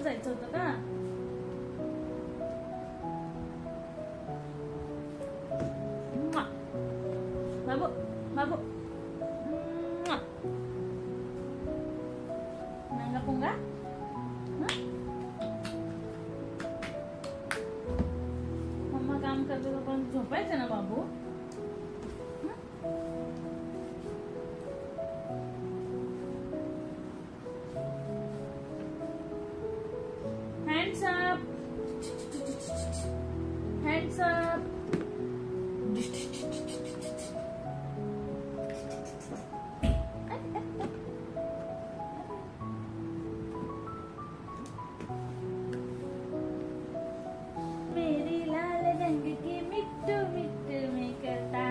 बाहेर जायचं होतं का? बाबू बाबू नंगा पुंगा मम्मा काम करते तो पण झोपायचं ना बाबू. Hands up. Hands up. मेरी लाल रंग की मिट्टू मिट्टू में करता.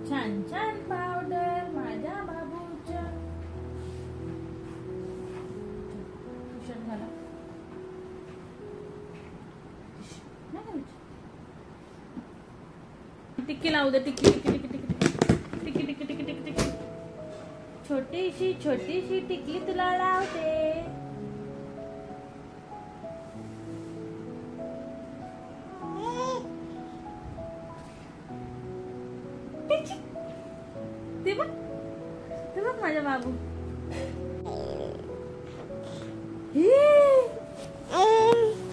छान छान पावडर माझ्या बाबूच्या. ट्युशन झाला. टिक्की लावू दे. टिक्की टिक्की टिक्की टिक्की टिक्की टिक्की टिक्की टिक्की टिक्की. छोटीशी छोटीशी टिक्की तुला लावते. ते बघ माझा बाबू.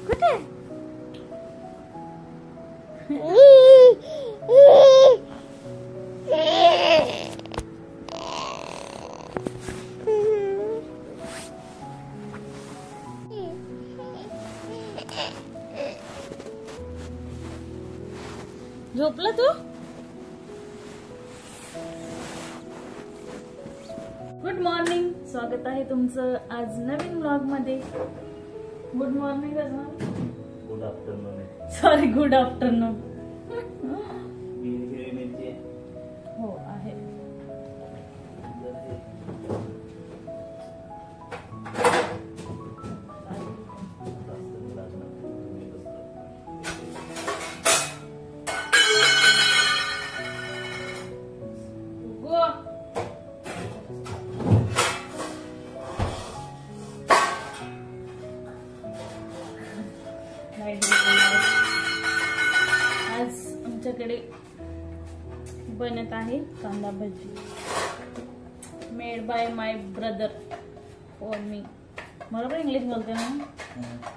कुठे झोपला तू? Good morning. स्वागत आहे तुमचं आज नवीन ब्लॉग मध्ये. गुड मॉर्निंग असणार. Good afternoon. Sorry good afternoon. हो आहे. आज आमच्याकडे बनत आहे कांदा भजी. Made by my brother for me. बरोबर इंग्लिश बोलते ना.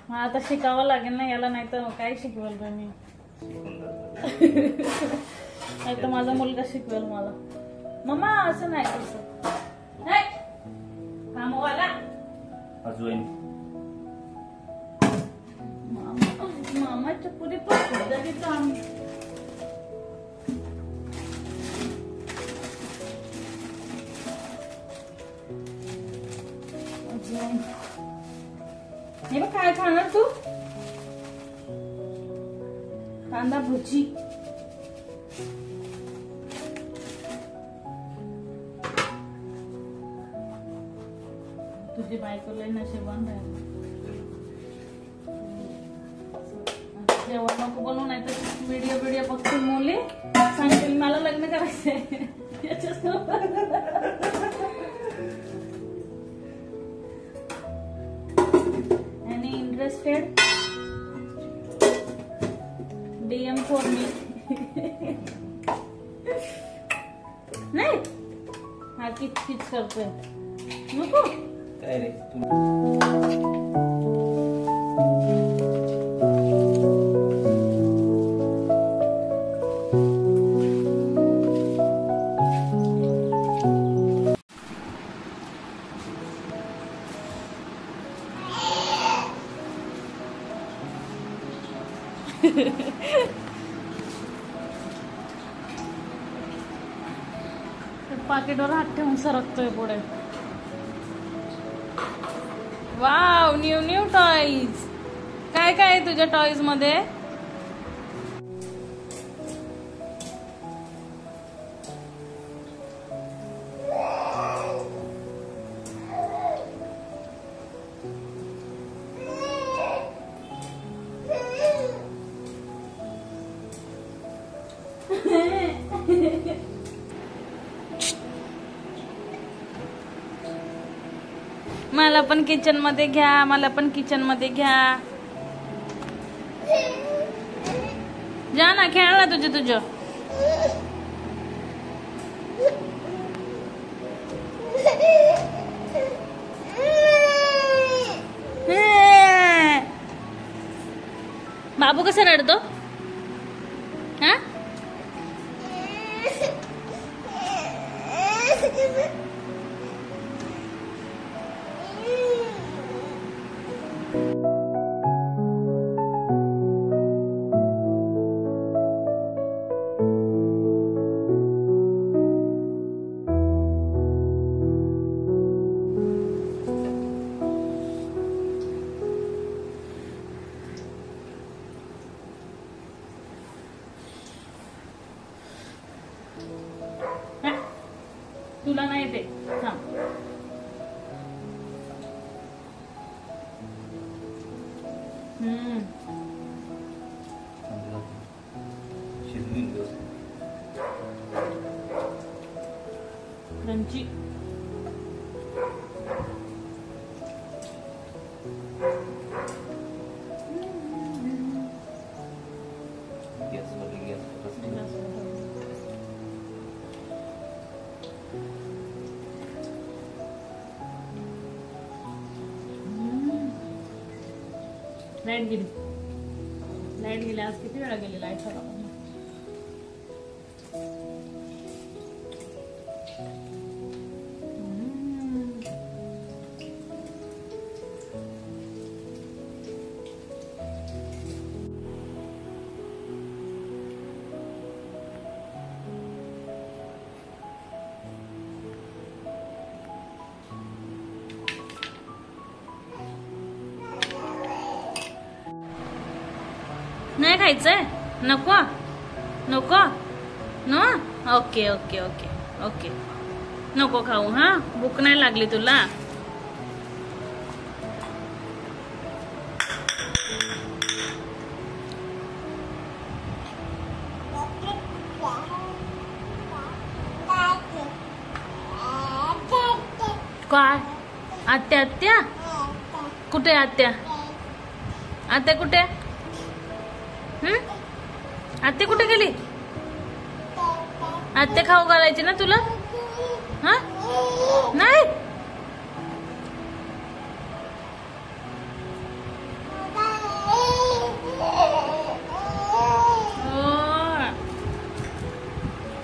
मला आता शिकावं लागेल ना याला, नाही तर काय शिकवेल मी. नाही तर माझा मुलगा शिकवेल मला. मम्मा असं नाही तसं कामवाला. अजून मामाच्या पुढे पण काम. हे बघ काय खाणार तू? कांदा भजी. तुझी बायको लय नशीबवान आहे. जेवण नको बनवू, नाही तर व्हिडिओ बघतील मुली सांगतील मला लग्न करायचंय आणि इंटरेस्टेड DM फॉर मी. नाही हा किच करतोय. नको काय रे पाकिटवर हात ठेवून सरकतोय पुढे. Wow, new toys. काय काय आहे तुझ्या टॉयज मध्ये? मला पण किचन मध्ये घ्या, मला पण किचन मध्ये घ्या. जा ना, खेळ ना तुझं. बाबू कसा रडतो? हा? तुला नाही येते. थांब. शिजवून घेऊ. क्रंची. लाईट गेली. आज किती वेळा गेली लाईट? नाही खायचंय? नको नको no. Okay okay okay okay. नको खाऊ. हा, भूक नाही लागली तुला? काय? आत्या आत्या कुठे? आत्या आत्या कुठे? आत्या कुठे गेली? आत्या खाऊ घालायची ना तुला? हा, नाही.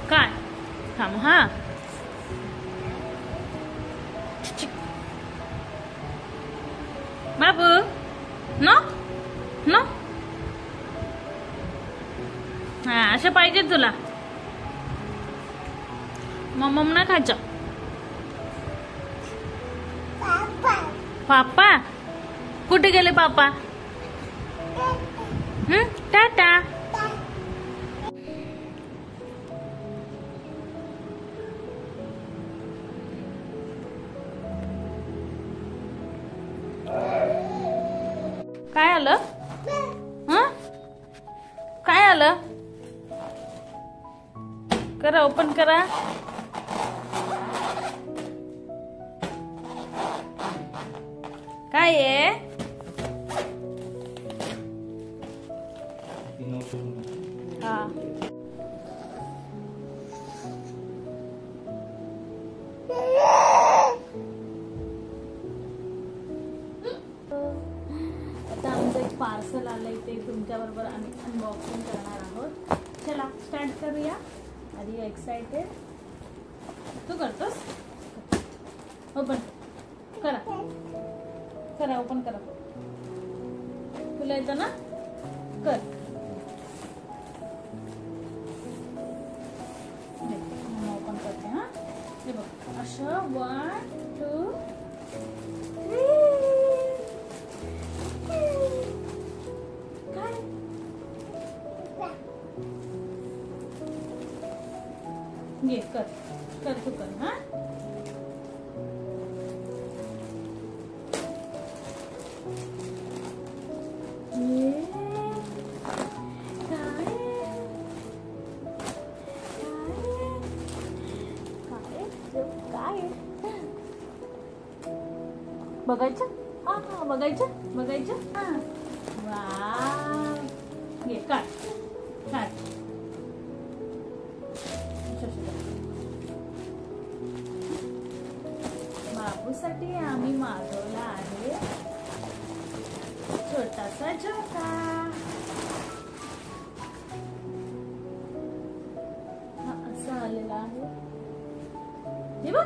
काय? थांब. हा, बाबू. No no. हा, असं पाहिजे तुला? मम्मा नाही खायचं. पापा कुठे गेले? पापा टाटा. काय आलं? काय आलं? करा, ओपन करा. काय आहे? हा, आता आमचं एक पार्सल आलंय, ते तुमच्या बरोबर आम्ही अनबॉक्सिंग करणार आहोत. चला स्टार्ट करूया. आधी एक्साइटेड. तू करतोस? ओपन करा. करा, ओपन करा. तुला येतं ना? कर. ओपन करते. हा, हे बघ असं. 1 2 3. ये कर तू कर. हा, बघायचं हा बघायचं हा वाव घे काढ बाबूसाठी आम्ही मागवला आहे छोटासा झोका. हा असा आलेला आहे. हे बघ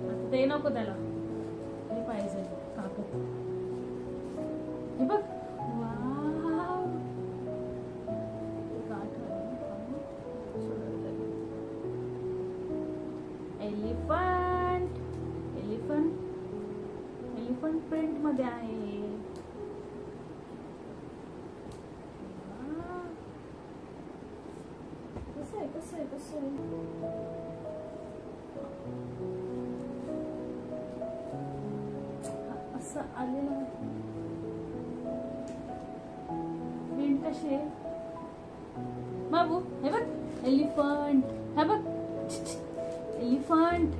आता ते नको त्याला, हे पाहिजे कागद. हे बघ वाव एलिफंट एलिफंट प्रिंट मध्ये आहे. कसं आहे असं आलेलं प्रिंट कशी आहे बाबू. हे बघ एलिफंट, हे बघ एलिफंट.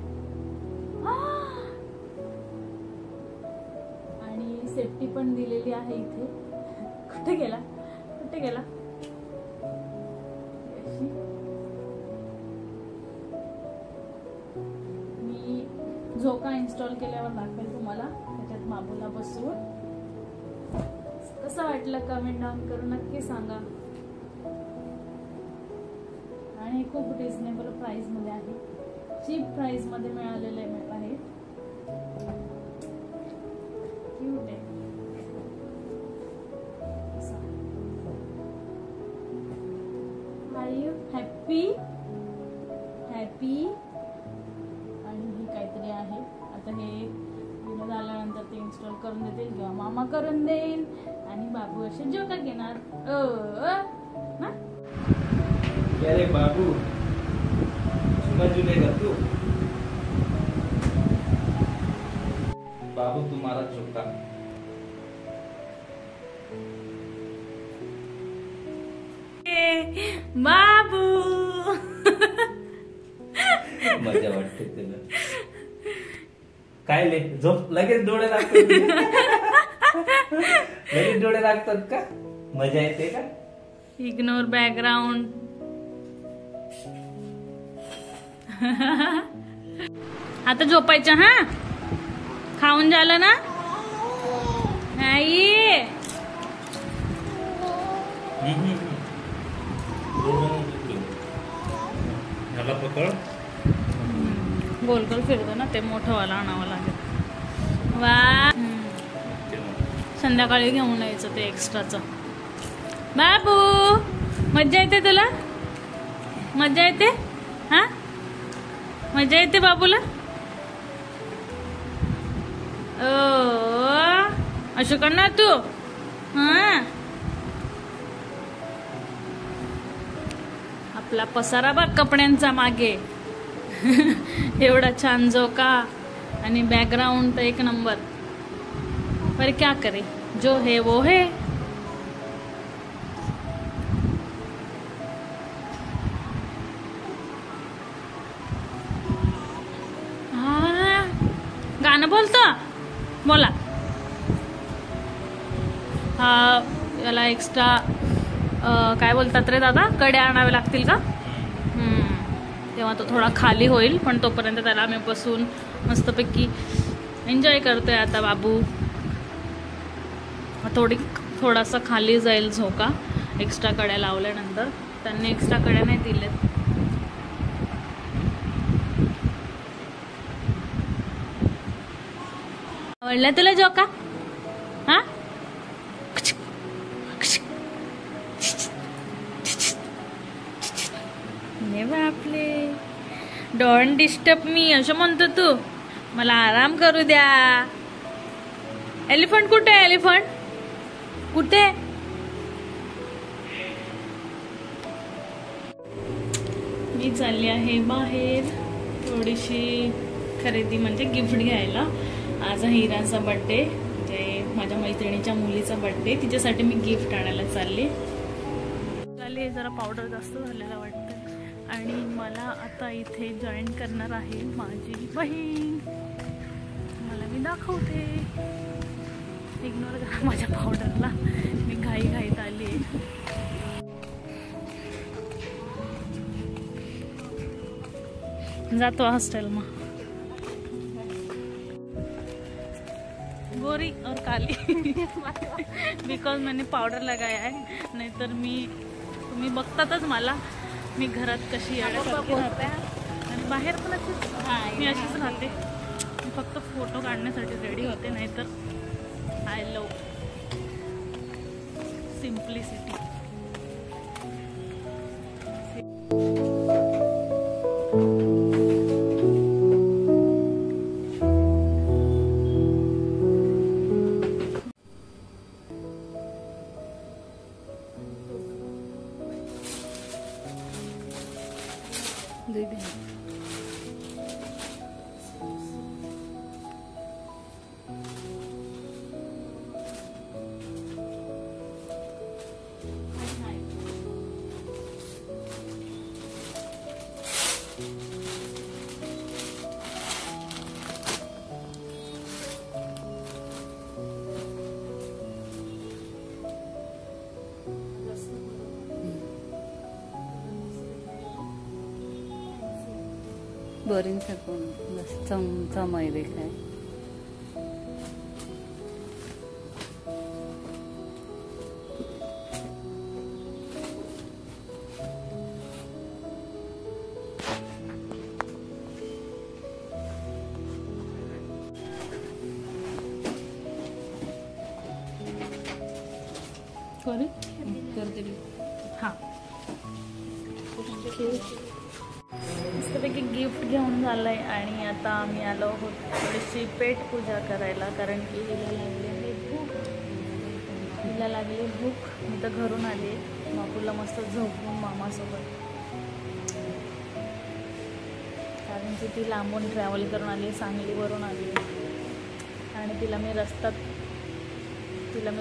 आणि सेफ्टी पण दिलेली आहे इथे. कुठे गेला मी झोका इन्स्टॉल केल्यावर दाखवेल तुम्हाला. त्याच्यात बाबूला बसवून कसं वाटलं कमेंट डाऊन करून नक्की सांगा. आणि खूप रिझनेबल प्राइस मध्ये आहे, चीप प्राइस मध्ये मिळालेले आहे. क्यूट आहे. आर यू हॅपी आणि हे काहीतरी आहे. आता हे झाल्यानंतर ते इन्स्टॉल करून देतील किंवा मामा करून देईल आणि बाबू असे जोका घेणार. ना अरे बाबू समझूलेगा तू. बाबू तुम्हारा झोका. बाबू मजा वाटते तुला. काय ले झोप लगेच डोळे लागतात. लगेच डोळे लागतात का? मजा येते का? Ignore background. आता झोपायचं हा. खाऊन झालं ना आई. ह्याला पकड. गोल गोल फिरतो ना ते मोठं वाला आणावं लागेल. वा संध्याकाळी घेऊन यायचं ते एक्स्ट्राचं. बाबू मज्जा येते तुला? मज्जा येते हा? मजा येते बाबूला? असं करणार तू? हा आपला पसारा बघ कपड्यांचा मागे. एवढा छान झोका आणि बॅकग्राऊंड तर एक नंबर. पर क्या करे, जो है वो है. गाणं बोलतो बोला. हा याला एक्स्ट्रा काय बोलतात रे दादा, कड्या आणावे लागतील का? तेव्हा तो थोडा खाली होईल, पण तोपर्यंत त्याला आम्ही बसून मस्तपैकी एन्जॉय करतोय. आता बाबू थोडासा खाली जाईल झोका एक्स्ट्रा कड्या लावल्यानंतर. त्यांनी एक्स्ट्रा कड्या नाही दिल्यात. आवडला तुला झोका? हा बापले. डोंट डिस्टर्ब मी असं म्हणतो तू. मला आराम करू द्या. एलिफंट कुठे आहे? एलिफंट कुठे? मी चालली आहे बाहेर थोडीशी खरेदी, म्हणजे गिफ्ट घ्यायला. आज हिराचा बर्थडे, म्हणजे माझ्या मैत्रिणीच्या मुलीचा बर्थडे. तिच्यासाठी मी गिफ्ट आणायला चालली. जरा पावडर जास्त झालेला वाटतं. आणि मला आता इथे जॉईन करणार आहे माझी बहीण. मला मी दाखवते. इग्नोर करा माझ्या पावडरला, मी घाईत आली आहे. जातो हॉस्टेल में. गोरी और काली बिकॉज मैंने पाउडर लगाया है. नहीं तर तुम्ही बघतातच मला, मी घरात कशी येण्यासारखी राहते आणि बाहेर पण अशीच मी अशीच राहते. मी फक्त फोटो काढण्यासाठी रेडी होते, नाहीतर आय लव सिम्प्लिसिटी. बोरिंग सा कौन बस समय देखा है. करते हां. मस्तपैकी गिफ्ट घेऊन झालंय आणि आता आम्ही आलो आहोत थोडीशी पेट पूजा करायला, कारण की हिला लागली भूक. मी तर घरून आली, बापूला मस्त झोपून मामासोबत, कारण की ती लांबून ट्रॅव्हल करून आली, सांगलीवरून आली आणि तिला मी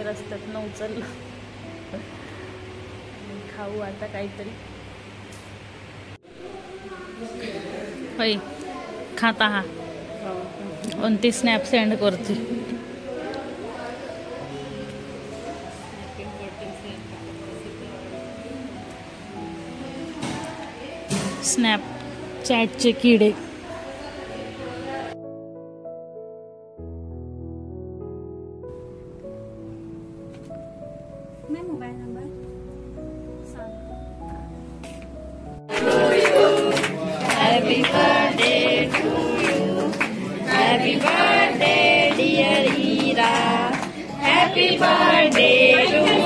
रस्त्यातनं उचललं. खाऊ आता काहीतरी. होय खाता हा आणि ती स्नॅप सेंड करते. स्नॅप चॅटचे किडे. Mobile number Happy birthday to you. Happy birthday dear Ira. Happy birthday to